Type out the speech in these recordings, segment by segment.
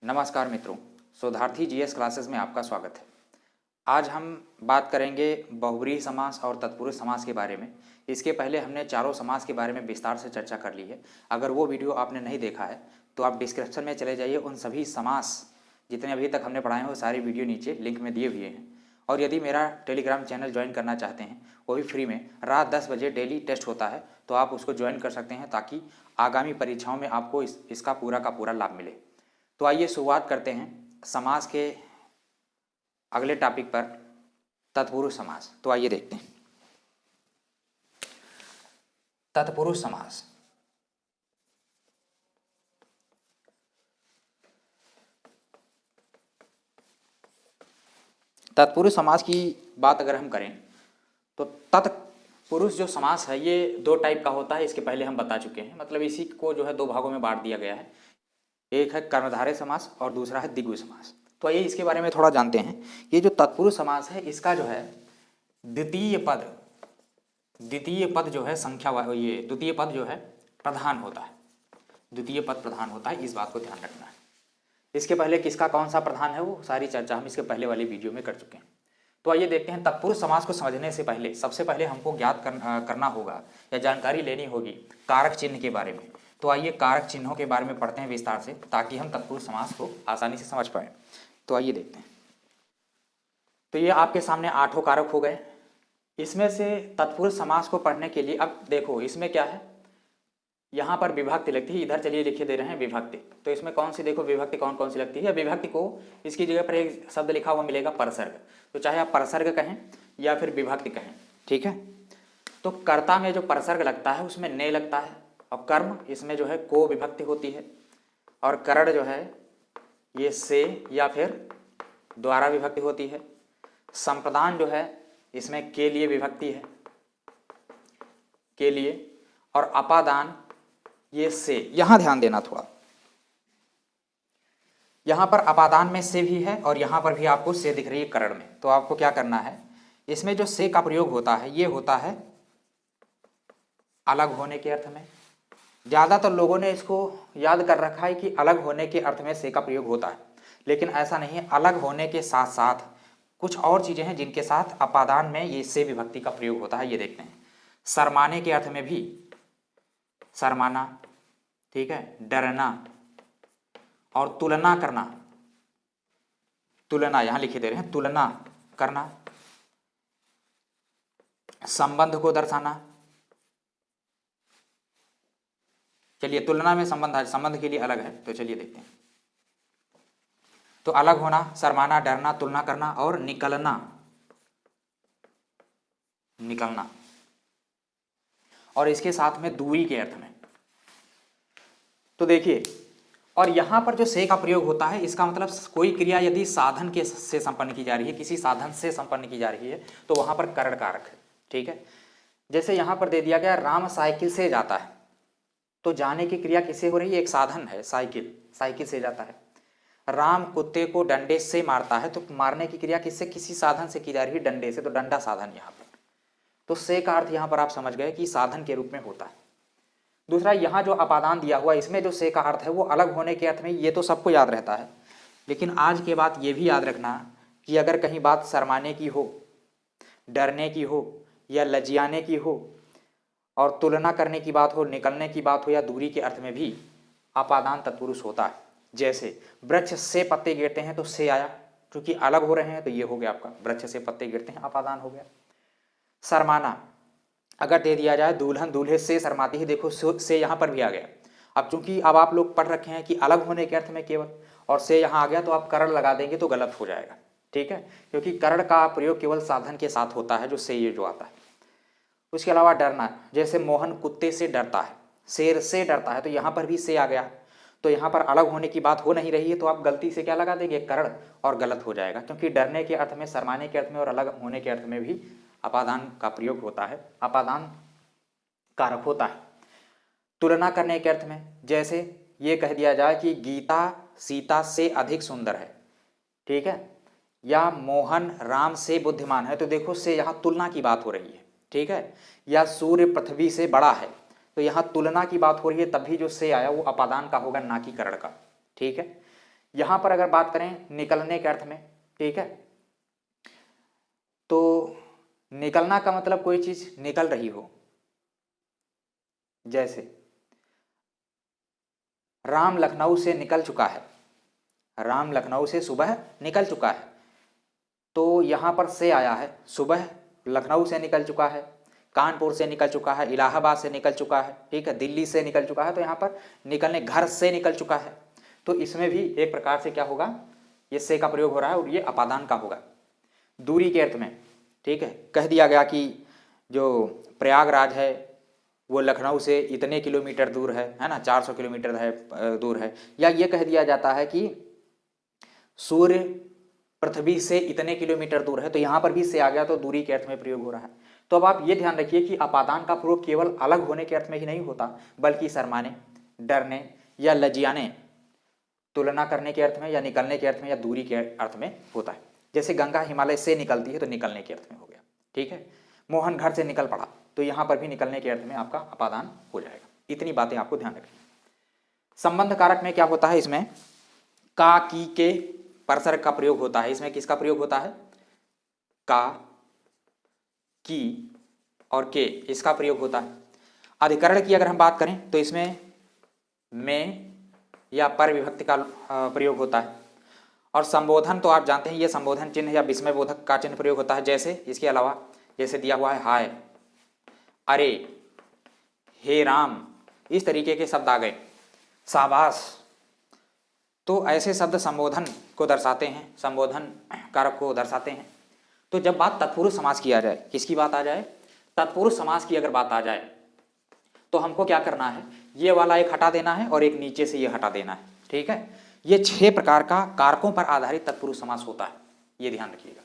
नमस्कार मित्रों, शोधार्थी जीएस क्लासेस में आपका स्वागत है। आज हम बात करेंगे बहुब्रीहि समास और तत्पुरुष समास के बारे में। इसके पहले हमने चारों समास के बारे में विस्तार से चर्चा कर ली है। अगर वो वीडियो आपने नहीं देखा है तो आप डिस्क्रिप्शन में चले जाइए, उन सभी समास जितने अभी तक हमने पढ़ाए हैं वो सारी वीडियो नीचे लिंक में दिए हुए हैं। और यदि मेरा टेलीग्राम चैनल ज्वाइन करना चाहते हैं, वो भी फ्री में, रात 10 बजे डेली टेस्ट होता है, तो आप उसको ज्वाइन कर सकते हैं ताकि आगामी परीक्षाओं में आपको इसका पूरा का पूरा लाभ मिले। तो आइए शुरुआत करते हैं समास के अगले टॉपिक पर, तत्पुरुष समास। तो आइए देखते हैं तत्पुरुष समास। तत्पुरुष समास की बात अगर हम करें तो तत्पुरुष जो समास है ये दो टाइप का होता है। इसके पहले हम बता चुके हैं, मतलब इसी को जो है दो भागों में बांट दिया गया है। एक है कर्मधारय समास और दूसरा है द्विगु समास। तो आइए इसके बारे में थोड़ा जानते हैं। ये जो तत्पुरुष समास है इसका जो है द्वितीय पद जो है संख्या, ये द्वितीय पद जो है प्रधान होता है। द्वितीय पद प्रधान होता है, इस बात को ध्यान रखना है। इसके पहले किसका कौन सा प्रधान है वो सारी चर्चा हम इसके पहले वाली वीडियो में कर चुके हैं। तो आइए देखते हैं तत्पुरुष समास को समझने से पहले सबसे पहले हमको ज्ञात करना होगा या जानकारी लेनी होगी कारक चिन्ह के बारे में। तो आइए कारक चिन्हों के बारे में पढ़ते हैं विस्तार से, ताकि हम तत्पुरुष समास को आसानी से समझ पाए। तो आइए देखते हैं। तो ये आपके सामने 8 कारक हो गए। इसमें से तत्पुरुष समास को पढ़ने के लिए अब देखो इसमें क्या है, यहाँ पर विभक्ति लगती है, इधर चलिए लिखे दे रहे हैं विभक्ति। तो इसमें कौन सी, देखो विभक्ति कौन कौन सी लगती है। विभक्ति को इसकी जगह पर एक शब्द लिखा हुआ मिलेगा परसर्ग। तो चाहे आप परसर्ग कहें या फिर विभक्ति कहें, ठीक है। तो कर्ता में जो परसर्ग लगता है उसमें ने लगता है, और कर्म इसमें जो है को विभक्ति होती है, और करण जो है ये से या फिर द्वारा विभक्ति होती है। संप्रदान जो है इसमें के लिए विभक्ति है, के लिए। और अपादान ये से, यहां ध्यान देना थोड़ा, यहां पर अपादान में से भी है और यहां पर भी आपको से दिख रही है करण में। तो आपको क्या करना है, इसमें जो से का प्रयोग होता है ये होता है अलग होने के अर्थ में। ज्यादातर लोगों ने इसको याद कर रखा है कि अलग होने के अर्थ में से का प्रयोग होता है, लेकिन ऐसा नहीं है। अलग होने के साथ साथ कुछ और चीजें हैं जिनके साथ अपादान में ये से विभक्ति का प्रयोग होता है। ये देखते हैं, शर्माने के अर्थ में भी शर्माना, ठीक है, डरना और तुलना करना। तुलना यहां लिखे दे रहे हैं, तुलना करना, संबंध को दर्शाना। चलिए तुलना में संबंध है, संबंध के लिए अलग है, तो चलिए देखते हैं। तो अलग होना, शर्माना, डरना, तुलना करना और निकलना, निकलना, और इसके साथ में दूरी के अर्थ में। तो देखिए, और यहां पर जो से का प्रयोग होता है इसका मतलब कोई क्रिया यदि साधन के से संपन्न की जा रही है, किसी साधन से संपन्न की जा रही है, तो वहां पर करण कारक है, ठीक है। जैसे यहां पर दे दिया गया राम साइकिल से जाता है, तो जाने की क्रिया किससे हो रही है, एक साधन है साइकिल, साइकिल से जाता है। राम कुत्ते को डंडे से मारता है, तो मारने की क्रिया किससे, किसी साधन से की जा रही है, डंडे से, तो डंडा साधन यहाँ पर। तो से का अर्थ यहाँ पर आप समझ गए कि साधन के रूप में होता है। दूसरा, यहाँ जो अपादान दिया हुआ इसमें जो से का अर्थ है वो अलग होने के अर्थ में, ये तो सबको याद रहता है, लेकिन आज के बाद ये भी याद रखना कि अगर कहीं बात शर्माने की हो, डरने की हो या लजियाने की हो, और तुलना करने की बात हो, निकलने की बात हो या दूरी के अर्थ में भी अपादान तत्पुरुष होता है। जैसे वृक्ष से पत्ते गिरते हैं तो से आया, क्योंकि अलग हो रहे हैं, तो ये हो गया आपका वृक्ष से पत्ते गिरते हैं, अपादान हो गया। शर्माना अगर दे दिया जाए दुल्हन दूल्हे से शर्माती है, देखो से यहाँ पर भी आ गया। अब चूंकि अब आप लोग पढ़ रखे हैं कि अलग होने के अर्थ में केवल, और से यहाँ आ गया, तो आप करण लगा देंगे तो गलत हो जाएगा, ठीक है, क्योंकि करण का प्रयोग केवल साधन के साथ होता है, जो से ये जो आता है। उसके अलावा डरना, जैसे मोहन कुत्ते से डरता है, शेर से डरता है, तो यहाँ पर भी से आ गया, तो यहाँ पर अलग होने की बात हो नहीं रही है, तो आप गलती से क्या लगा देंगे, करण, और गलत हो जाएगा, क्योंकि डरने के अर्थ में, शर्माने के अर्थ में और अलग होने के अर्थ में भी अपादान का प्रयोग होता है, अपादान कारक होता है। तुलना करने के अर्थ में, जैसे ये कह दिया जाए कि गीता सीता से अधिक सुंदर है, ठीक है, या मोहन राम से बुद्धिमान है, तो देखो से यहाँ तुलना की बात हो रही है, ठीक है, या सूर्य पृथ्वी से बड़ा है, तो यहाँ तुलना की बात हो रही है, तब भी जो से आया वो अपादान का होगा, ना कि करण का, ठीक है। यहां पर अगर बात करें निकलने के अर्थ में, ठीक है, तो निकलना का मतलब कोई चीज निकल रही हो, जैसे राम लखनऊ से निकल चुका है, राम लखनऊ से सुबह निकल चुका है, तो यहां पर से आया है, सुबह लखनऊ से निकल चुका है, कानपुर से निकल चुका है, इलाहाबाद से निकल चुका है, ठीक है, दिल्ली से निकल चुका है, तो यहाँ पर निकलने, घर से निकल चुका है, तो इसमें भी एक प्रकार से क्या होगा, ये से का प्रयोग हो रहा है और ये अपादान का होगा। दूरी के अर्थ में, ठीक है, कह दिया गया कि जो प्रयागराज है वो लखनऊ से इतने किलोमीटर दूर है ना, 400 किलोमीटर है दूर है, या ये कह दिया जाता है कि सूर्य पृथ्वी से इतने किलोमीटर दूर है, तो यहाँ पर भी से आ गया, तो दूरी के अर्थ में प्रयोग हो रहा है। तो अब आप ये ध्यान रखिए कि अपादान का प्रयोग केवल अलग होने के अर्थ में ही नहीं होता, बल्कि शर्माने, डरने या लजियाने, तुलना करने के अर्थ में, या निकलने के अर्थ में, या दूरी के अर्थ में होता है। जैसे गंगा हिमालय से निकलती है तो निकलने के अर्थ में हो गया, ठीक है। मोहन घर से निकल पड़ा, तो यहाँ पर भी निकलने के अर्थ में आपका अपादान हो जाएगा। इतनी बातें आपको ध्यान रखनी। संबंध कारक में क्या होता है, इसमें का, की, के परसर्ग का प्रयोग होता है। इसमें किसका प्रयोग होता है, का, की और के, इसका प्रयोग होता है। अधिकरण की अगर हम बात करें तो इसमें में या पर विभक्ति का प्रयोग होता है। और संबोधन तो आप जानते हैं, ये संबोधन चिन्ह या विस्मय बोधक का चिन्ह प्रयोग होता है। जैसे इसके अलावा जैसे दिया हुआ है हाय, अरे, हे राम, इस तरीके के शब्द आ गए, शाबाश, तो ऐसे शब्द संबोधन को दर्शाते हैं, संबोधन कारक को दर्शाते हैं। तो जब बात तत्पुरुष समास की आ जाए, किसकी बात आ जाए, तत्पुरुष समास की अगर बात आ जाए, तो हमको क्या करना है, ये वाला एक हटा देना है और एक नीचे से ये हटा देना है, ठीक है। ये 6 प्रकार का कारकों पर आधारित तत्पुरुष समास होता है, ये ध्यान रखिएगा।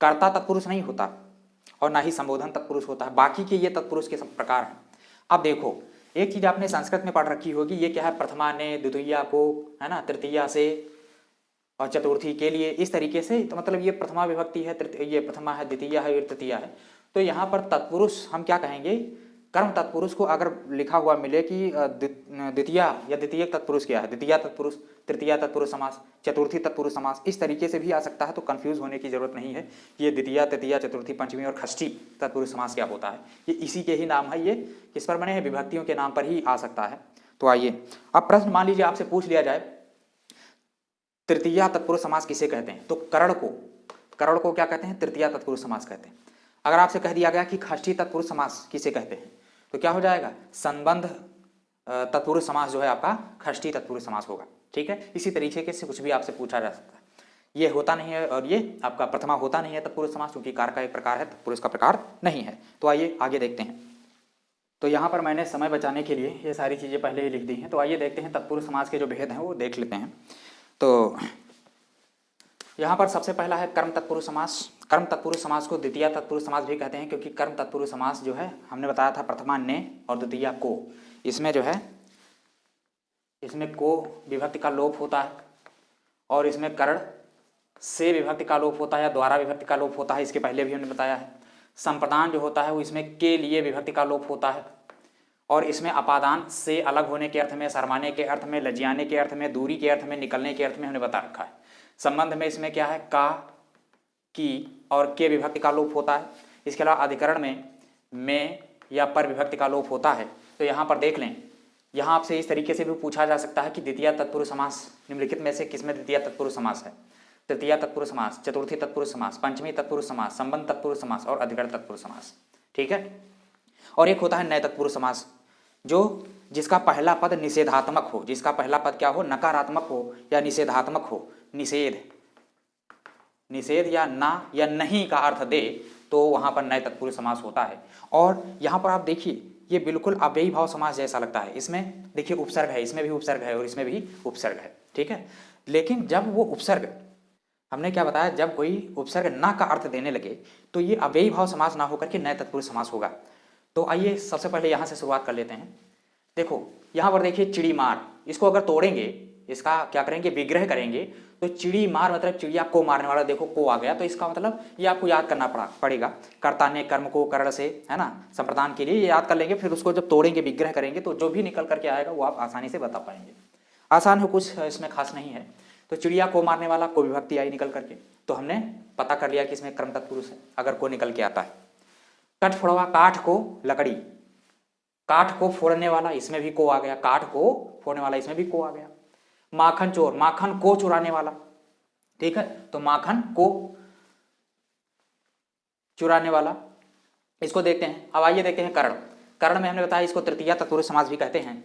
कर्ता तत्पुरुष नहीं होता और ना ही संबोधन तत्पुरुष होता है, बाकी के ये तत्पुरुष के सब प्रकार हैं। अब देखो, एक चीज आपने संस्कृत में पढ़ रखी होगी, ये क्या है, प्रथमा ने द्वितीया को, है ना, तृतीया से और चतुर्थी के लिए, इस तरीके से, तो मतलब ये प्रथमा विभक्ति है, ये प्रथमा है, द्वितीया है, और तृतीया है। तो यहाँ पर तत्पुरुष हम क्या कहेंगे, कर्म तत्पुरुष को अगर लिखा हुआ मिले कि द्वितीया या द्वितीय तत्पुरुष क्या है, द्वितीय तत्पुरुष, तृतीया तत्पुरुष समास, चतुर्थी तत्पुरुष समास, इस तरीके से भी आ सकता है। तो कंफ्यूज होने की जरूरत नहीं है, ये द्वितीया, तृतीया, चतुर्थी, पंचमी और षष्ठी तत्पुरुष समास क्या होता है, ये इसी के ही नाम है, ये किस पर बने हैं, विभक्तियों के नाम पर ही आ सकता है। तो आइए अब प्रश्न मान लीजिए आपसे पूछ लिया जाए, तृतीया तत्पुरुष समास किसे कहते हैं, तो करण को क्या कहते हैं, तृतीया तत्पुरुष समास कहते हैं। अगर आपसे कह दिया गया कि षष्ठी तत्पुरुष समास किसे कहते हैं, तो क्या हो जाएगा, संबंध तत्पुरुष समास जो है आपका षष्ठी तत्पुरुष समास होगा, ठीक है। इसी तरीके से कुछ भी आपसे पूछा जा सकता है। ये होता नहीं है और ये आपका प्रथमा होता नहीं है तत्पुरुष समास, क्योंकि कार का एक प्रकार है, तत्पुरुष का प्रकार नहीं है। तो आइए आगे देखते हैं। तो यहाँ पर मैंने समय बचाने के लिए ये सारी चीज़ें पहले ही लिख दी हैं। तो आइए देखते हैं तत्पुरुष समास के जो भेद हैं वो देख लेते हैं। तो यहाँ पर सबसे पहला है कर्म तत्पुरुष समास। कर्म तत्पुरुष समास को द्वितीय तत्पुरुष समास भी कहते हैं, क्योंकि कर्म तत्पुरुष समास जो है हमने बताया था, प्रथमा ने और द्वितीया को, इसमें जो है, इसमें को विभक्ति का लोप होता है और इसमें कर्ण से विभक्ति का लोप होता है या द्वारा विभक्ति का लोप होता है, इसके पहले भी हमने बताया है। संप्रदान जो होता है वो इसमें के लिए विभक्ति का लोप होता है और इसमें अपादान से अलग होने के अर्थ में, शर्माने के अर्थ में, लजियाने के अर्थ में, दूरी के अर्थ में, निकलने के अर्थ में हमने बता रखा है। संबंध में इसमें क्या है, का, की और के विभक्ति का लोप होता है। इसके अलावा अधिकरण में या पर विभक्ति का लोप होता है। तो यहाँ पर देख लें, यहाँ आपसे इस तरीके से भी पूछा जा सकता है कि द्वितीय तत्पुरुष समास निम्नलिखित में से किसमें द्वितीय तत्पुरुष समास है, तृतीय तत्पुरुष समास, चतुर्थी तत्पुरुष समास, पंचमी तत्पुरुष समास, संबंध तत्पुरुष समास और अधिकरण तत्पुरुष समास, ठीक है। और एक होता है नए तत्पुरुष समास, जो जिसका पहला पद निषेधात्मक हो, जिसका पहला पद क्या हो, नकारात्मक हो या निषेधात्मक हो, निषेध या ना या नहीं का अर्थ दे, तो वहां पर नए तत्पुरुष समास होता है। और यहाँ पर आप देखिए, ये बिल्कुल अव्ययी भाव समास जैसा लगता है। इसमें देखिए उपसर्ग है, इसमें भी उपसर्ग है और इसमें भी उपसर्ग है, ठीक है। लेकिन जब वो उपसर्ग, हमने क्या बताया, जब कोई उपसर्ग ना का अर्थ देने लगे तो ये अव्ययी भाव समास ना होकर के नए तत्पुरुष समास होगा। तो आइए सबसे पहले यहाँ से शुरुआत कर लेते हैं। देखो यहाँ पर देखिए चिड़ी मार, इसको अगर तोड़ेंगे, इसका क्या करेंगे, विग्रह करेंगे, तो चिड़ी मार मतलब चिड़िया को मारने वाला, देखो को आ गया, तो इसका मतलब ये आपको याद करना पड़ेगा। कर्ता ने कर्म को कर्ण से, है ना, संप्रदान के लिए ये याद कर लेंगे, फिर उसको जब तोड़ेंगे, विग्रह करेंगे, तो जो भी निकल करके आएगा वो आप आसानी से बता पाएंगे। आसान हो, कुछ इसमें खास नहीं है। तो चिड़िया को मारने वाला को विभक्ति आई निकल करके, तो हमने पता कर लिया कि इसमें कर्म तत्पुरुष है अगर को निकल के आता है। कट फोड़वा, काठ को लकड़ी, काठ को फोड़ने वाला, इसमें भी को आ गया, काठ को फोड़ने वाला इसमें भी को आ गया। माखन चोर, माखन को चुराने वाला, ठीक है, तो माखन को चुराने वाला, इसको देखते हैं। अब आइए देखते हैं कर्ण। कर्ण में हमने बताया इसको तृतीया तत्पुरुष समास भी कहते हैं।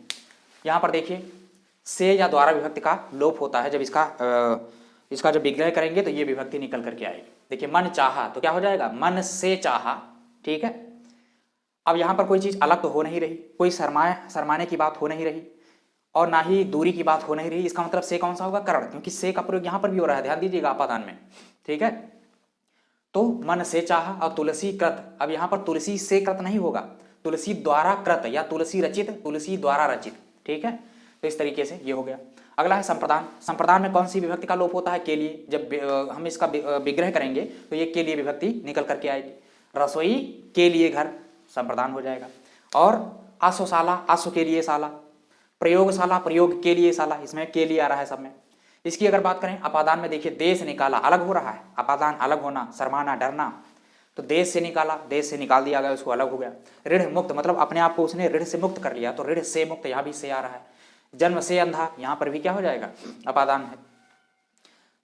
यहां पर देखिए से या द्वारा विभक्ति का लोप होता है, जब इसका जब विग्रह करेंगे तो ये विभक्ति निकल करके आएगी। देखिए मन चाहा तो क्या हो जाएगा, मन से चाहा, ठीक है। अब यहां पर कोई चीज अलग तो हो नहीं रही, कोई शरमाने की बात हो नहीं रही और ना ही दूरी की बात हो नहीं रही। इसका मतलब से कौन सा होगा, कर्ण, क्योंकि से का प्रयोग यहां पर भी हो रहा है, ध्यान दीजिएगा अपादान में, ठीक है। तो मन से चाहा और तुलसी कृत, अब यहां पर तुलसी से कृत नहीं होगा, तुलसी द्वारा कृत या तुलसी रचित, तुलसी द्वारा रचित, ठीक है। तो इस तरीके से ये हो गया। अगला है संप्रदान। संप्रदान में कौन सी विभक्ति का लोप होता है, के लिए। जब हम इसका विग्रह करेंगे तो ये के लिए विभक्ति निकल करके आएगी। रसोई के लिए घर, संप्रदान हो जाएगा। और आसोशाला, आसो के लिए शाला, प्रयोगशाला, प्रयोग के लिए शाला, इसमें के लिए आ रहा है सब में। इसकी अगर बात करें अपादान में, देखिए देश निकाला, अलग हो रहा है, अपादान अलग होना, शर्माना, डरना, तो देश से निकाला, देश से निकाल दिया गया, उसको अलग हो गया। ऋण मुक्त, मतलब अपने आप को उसने ऋण से मुक्त कर लिया, तो ऋण से मुक्त, यहाँ भी से आ रहा है। जन्म से अंधा, यहाँ पर भी क्या हो जाएगा, अपादान है।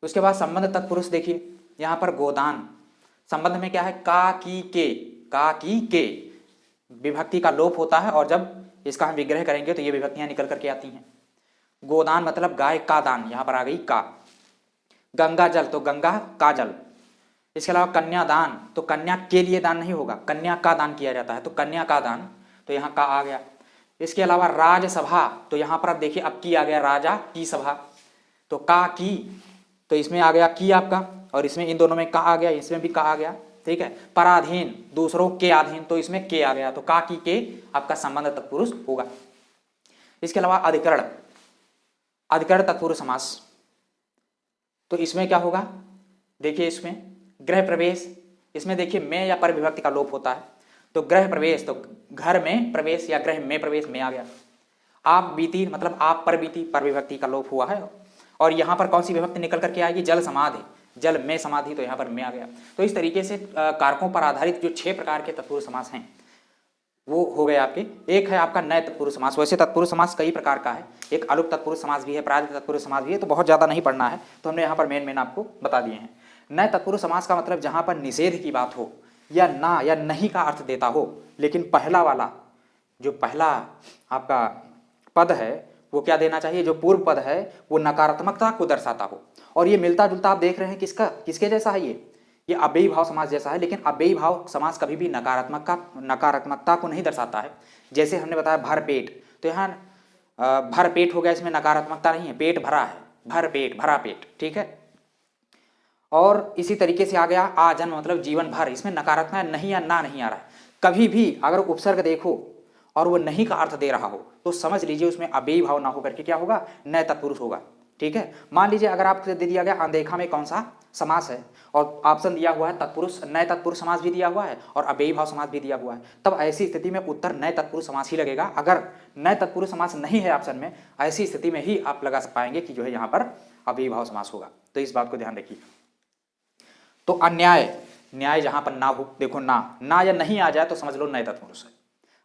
उसके बाद संबंध तत्पुरुष, देखिए यहाँ पर गोदान, संबंध में क्या है, का की के, का की के विभक्ति का लोप होता है और जब इसका हम विग्रह करेंगे तो ये विभक्तियां निकल करके आती हैं। गोदान मतलब गाय का दान, यहाँ पर आ गई का। गंगा जल, तो गंगा का जल। इसके अलावा कन्यादान, तो कन्या के लिए दान नहीं होगा, कन्या का दान किया जाता है, तो कन्या का दान, तो यहाँ का आ गया। इसके अलावा राजसभा, तो यहाँ पर आप देखिए अब की आ गया, राजा की सभा, तो का की, तो इसमें आ गया की आपका, और इसमें इन दोनों में का आ गया, इसमें भी का आ गया, ठीक है। पराधीन, दूसरों के अधीन, तो इसमें के आ गया, तो का की के आपका संबंध तत्पुरुष होगा। इसके अलावा अधिकरण, अधिकरण तत्पुरुष समास, तो इसमें क्या होगा, देखिए इसमें गृह प्रवेश, इसमें देखिए में या पर विभक्ति का लोप होता है, तो गृह प्रवेश, तो घर में प्रवेश या गृह में प्रवेश, में आ गया। आप बीती, मतलब आप पर बीती, पर विभक्ति का लोप हुआ है। और यहाँ पर कौन सी विभक्ति निकल करके आएगी, जल समाधि, जल में समाधि, तो यहाँ पर में आ गया। तो इस तरीके से कारकों पर आधारित जो 6 प्रकार के तत्पुरुष समास हैं वो हो गए आपके। एक है आपका नए तत्पुरुष समास। वैसे तत्पुरुष समास कई प्रकार का है, एक अलुक तत्पुरुष समास भी है, प्राज तत्पुरुष समास भी है, तो बहुत ज़्यादा नहीं पढ़ना है, तो हमने यहाँ पर मेन आपको बता दिए हैं। नए तत्पुरुष समास का मतलब जहाँ पर निषेध की बात हो या ना या नहीं का अर्थ देता हो, लेकिन पहला वाला जो पहला आपका पद है वो क्या देना चाहिए, जो पूर्व पद है वो नकारात्मकता को दर्शाता हो। और ये मिलता जुलता आप देख रहे हैं किसका, किसके जैसा है, ये अव्ययी भाव समास जैसा है, लेकिन अव्ययी भाव समास कभी भी नकारात्मकता को नहीं दर्शाता है। जैसे हमने बताया भर पेट, तो यहाँ भर पेट हो गया, इसमें नकारात्मकता नहीं है, पेट भरा है, भर पेट, भरा पेट, ठीक है। और इसी तरीके से आ गया आजन्म, मतलब जीवन भर, इसमें नकारात्मक नहीं या ना नहीं आ रहा है। कभी भी अगर उपसर्ग देखो और वो नहीं का अर्थ दे रहा हो तो समझ लीजिए उसमें अव्ययी भाव ना होकर के क्या होगा, नए तत्पुरुष होगा, ठीक है। मान लीजिए अगर आपको दे दिया गया अनदेखा में कौन सा समास है और ऑप्शन दिया हुआ है तत्पुरुष, नए तत्पुरुष समास भी दिया हुआ है और अव्ययी भाव समास भी दिया हुआ है, तब ऐसी स्थिति में उत्तर नए तत्पुरुष समास ही लगेगा। अगर नए तत्पुरुष समास नहीं है ऑप्शन में, ऐसी स्थिति में ही आप लगा पाएंगे कि जो है यहाँ पर अव्ययी भाव समास होगा। तो इस बात को ध्यान रखिए। तो अन्याय, न्याय जहां पर ना हो, देखो ना या नहीं आ जाए तो समझ लो नए तत्पुरुष है।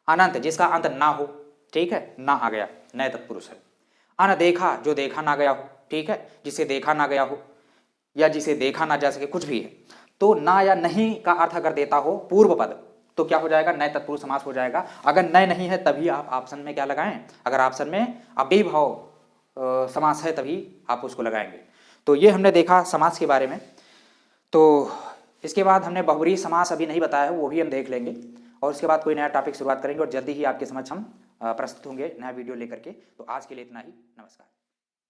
अनंत, जिसका अंत ना हो, ठीक है, ना आ गया, नए तत्पुरुष है। अनदेखा, जो देखा ना गया हो, ठीक है, जिसे देखा ना गया हो या जिसे देखा ना जा सके, कुछ भी है। तो ना या नहीं का अर्थ अगर देता हो पूर्व पद तो क्या हो जाएगा, नए तत्पुरुष समास हो जाएगा। अगर नए नहीं है तभी आप ऑप्शन में क्या लगाएं, अगर ऑप्शन में अव्ययी भाव समास है तभी आप उसको लगाएंगे। तो ये हमने देखा समास के बारे में। तो इसके बाद हमने बहुब्रीहि समास अभी नहीं बताया है, वो भी हम देख लेंगे और उसके बाद कोई नया टॉपिक शुरुआत करेंगे और जल्दी ही आपके समक्ष हम प्रस्तुत होंगे नया वीडियो लेकर के। तो आज के लिए इतना ही, नमस्कार।